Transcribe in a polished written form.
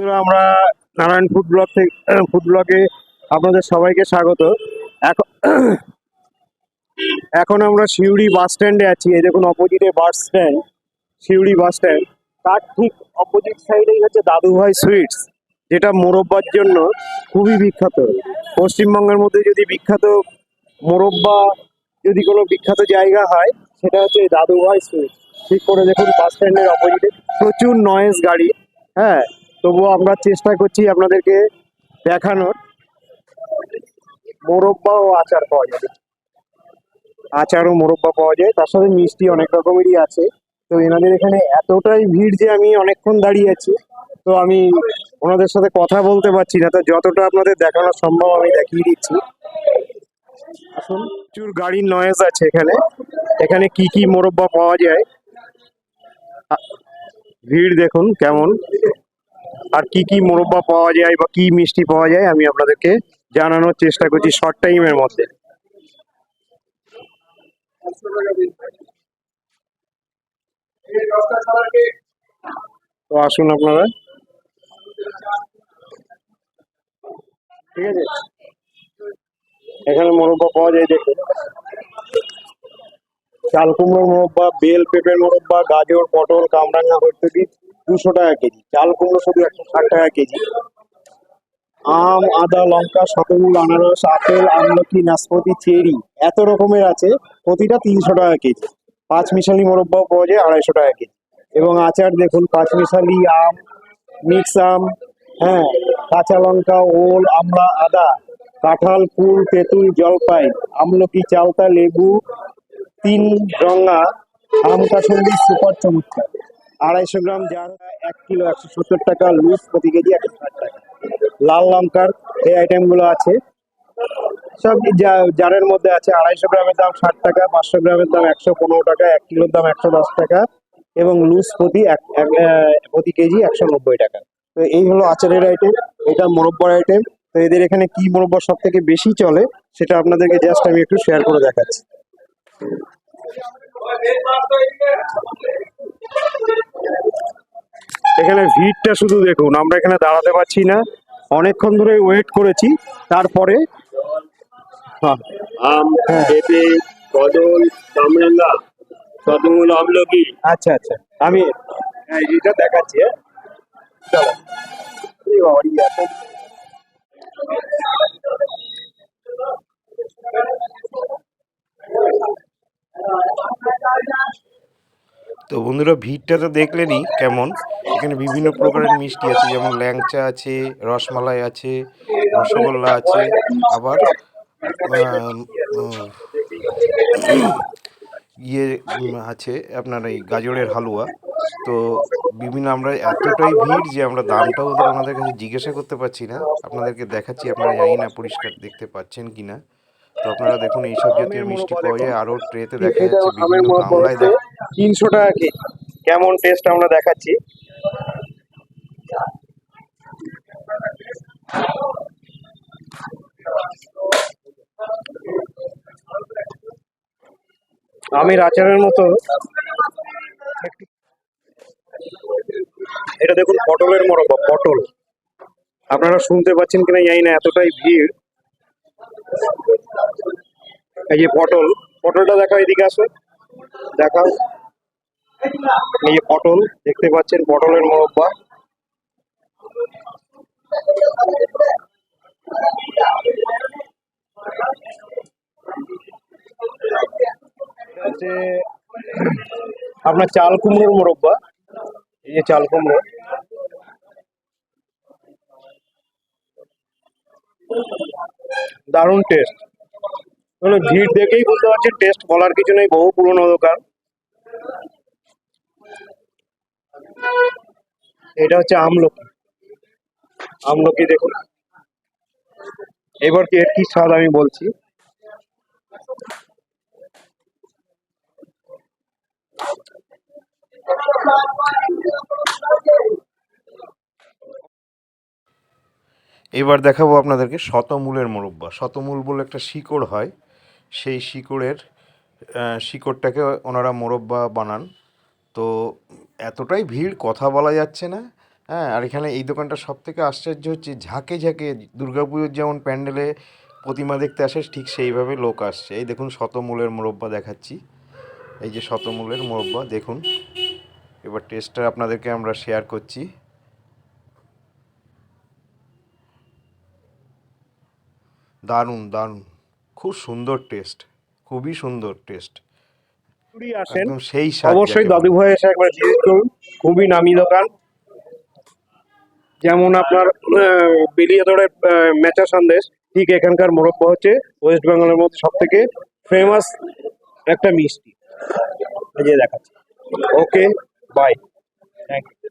বন্ধুরা, আমরা Narayan food blog থেকে ফুড ব্লগে আপনাদের সবাইকে স্বাগত। এখন এখন আমরা সিউড়ি বাস স্ট্যান্ডে আছি। এই দেখুন, অপোজিটে bus stand, Suri bus stand. তার ঠিক অপোজিট সাইডেই হচ্ছে দাদুভাই সুইটস, যেটা মোরব্বার জন্য খুবই বিখ্যাত। পশ্চিমবঙ্গের মধ্যে যদি বিখ্যাত মোরব্বা, যদি কোনো বিখ্যাত জায়গা হয়, সেটা হচ্ছে এই দাদুভাই সুইটস। ঠিক করে দেখুন, বাস স্ট্যান্ডের অপোজিটে প্রচুর নয়েজ গাড়ি। হ্যাঁ, তবুও আমরা চেষ্টা করছি আপনাদেরকে দেখানোর। মোরব্বা ও আচার পাওয়া যাবে, আচার ও মোরব্বা পাওয়া যায়, তার সাথে মিষ্টি অনেক রকমেরই আছে। তো এনাদের এখানে এতটাই ভিড় যে আমি অনেকক্ষণ দাঁড়িয়ে আছি। তো আমি ওনাদের সাথে কথা বলতে পারছি না, তো যতটা আপনাদের দেখানো সম্ভব আমি দেখিয়ে দিচ্ছি। আসুন, প্রচুর গাড়ির নয়েজ আছে এখানে। এখানে কি কি মোরব্বা পাওয়া যায়, ভিড় দেখুন কেমন, আর কি কি মোরব্বা পাওয়া যায় বা কি মিষ্টি পাওয়া যায় আমি আপনাদেরকে জানানোর চেষ্টা করছি শর্ট টাইমের মধ্যে। তো আসুন আপনারা, ঠিক আছে, এখানে মোরব্বা পাওয়া যায় দেখুন। চাল কুমড়োর মোরব্বা, বেল পেঁপের মোরব্বা, গাজর, পটল, কামরাঙা, হরতকি 200 টাকা কেজি। চাল কুমড়ো শুধু 160 টাকা কেজি। আম, আদা, লঙ্কা, শতমূল, আনারস, আপেল, আমলকি, নাশপাতি, চেরি, এত রকমের আছে, প্রতিটা 300 টাকা কেজি। পাঁচমিশালি মোরব্বাও পাওয়া যায় 250 টাকা কেজি। এবং আচার দেখুন, পাঁচমিশালি আম, মিক্স আম, হ্যাঁ, কাঁচা লঙ্কা, ওল, আমড়া, আদা, কাঁঠাল, কুল, তেঁতুল, জলপাই, আমলকি, চালতা, লেবু, তিন রঙা, আম কাসুন্দি, সুপার চমৎকার। 250 গ্রাম জার, 1 কিলো 170 টাকা, লুজ প্রতি কেজি 160 টাকা। লাল লঙ্কার এই আইটেমগুলো আছে, সব জারের মধ্যে আছে। 250 গ্রামের দাম 60 টাকা, 500 গ্রামের দাম 115 টাকা, 1 কিলোর দাম 110 টাকা, এবং লুজ প্রতি কেজি 190 টাকা। তো এই হলো আচারের আইটেম, এটা মোরব্বার আইটেম। তো এদের এখানে কি মোরব্বা সব থেকে বেশি চলে, সেটা আপনাদেরকে জাস্ট আমি একটু শেয়ার করে দেখাচ্ছি। এখানে ভিড়টা শুধু দেখুন, আমরা এখানে দাঁড়াতে পারছি না, অনেকক্ষণ ধরে ওয়েট করেছি। তারপরে হ্যাঁ, আম, হ্যাঁ, পেঁপে, কদল, কামরাঙ্গা, শতমূল, আমলকি। আচ্ছা আচ্ছা, আমি এটা দেখাচ্ছি। হ্যাঁ, চলো। এই বাবা, এই এত- তো বন্ধুরা, ভিড়টা তো দেখলেনই কেমন। এখানে বিভিন্ন প্রকারের মিষ্টি আছে, যেমন ল্যাংচা আছে, রসমালাই আছে, রসগোল্লা আছে, আবার আম, উম, আছে আপনার এই গাজরের হালুয়া। তো বিভিন্ন, আমরা এতটাই ভিড় যে আমরা দামটাও ওনাদের কাছে জিজ্ঞাসা করতে পারছি না। আপনাদেরকে দেখাচ্ছি, আপনারা জানি না পরিষ্কার দেখতে পাচ্ছেন কি না। তো আপনারা দেখুন, এইসব আমের জাতীয় মিষ্টি মোরব্বা পাওয়া দেখুন, যায়, আরও ট্রেতে দেখা এটা যাচ্ছে আমের বিভিন্ন মোরব্বা গামলায় হচ্ছে 300 টাকা কেজি। কেমন টেস্ট আমরা দেখাচ্ছি। আমের আচারের মতো। এটা দেখুন, পটলের মোরব্বা, পটল। আপনারা শুনতে পাচ্ছেন কিনা জানি না, এতটাই ভিড়। এই যে পটল, পটলটা দেখাও, এদিকে আসো, দেখাও। এই যে পটল দেখতে পাচ্ছেন, পটলের মোরব্বা। এটা হচ্ছে আপনার চাল কুমড়োর মোরব্বা। এই যে চাল কুমড়ো, দারুণ টেস্ট। মানে ভিড় দেখেই বুঝতে পারছেন, টেস্ট বলার কিছু নেই, বহু পুরনো দোকান। এটা হচ্ছে আমলকি, আমলকি দেখুন। এবার কি এর কি স্বাদ আমি বলছি। এবার দেখাবো আপনাদেরকে শতমূলের মোরব্বা। শতমূল বলে একটা শিকড় হয়, সেই শিকড়টাকে ওনারা মোরব্বা বানান। তো এতটাই ভিড়, কথা বলা যাচ্ছে না। হ্যাঁ, আর এখানে এই দোকানটা সব থেকে আশ্চর্য হচ্ছে ঝাঁকে ঝাঁকে দুর্গাপুজোর যেমন প্যান্ডেলে প্রতিমা দেখতে আসে ঠিক সেইভাবে লোক আসছে। এই দেখুন শতমূলের মোরব্বা দেখাচ্ছি, এই যে শতমূলের মোরব্বা দেখুন। এবার টেস্টটা আপনাদেরকে আমরা শেয়ার করছি। দারুণ দারুণ, খুব সুন্দর টেস্ট, খুবই সুন্দর টেস্ট, যদি আসেন একদম সেই স্বাদ অবশ্যই যাকে দাদু বলে। ভাই এসে একবার ভিজিট করুন, খুবই নামি দোকান। যেমন আপনার বেলিয়াদরের মেচা সন্দেশ, ঠিক এখানকার মোরব্বা হচ্ছে ওয়েস্ট বেঙ্গলের মধ্যে সব থেকে ফেমাস একটা মিষ্টি। এই যে দেখাচ্ছি। ওকে, বাই, থ্যাংক ইউ।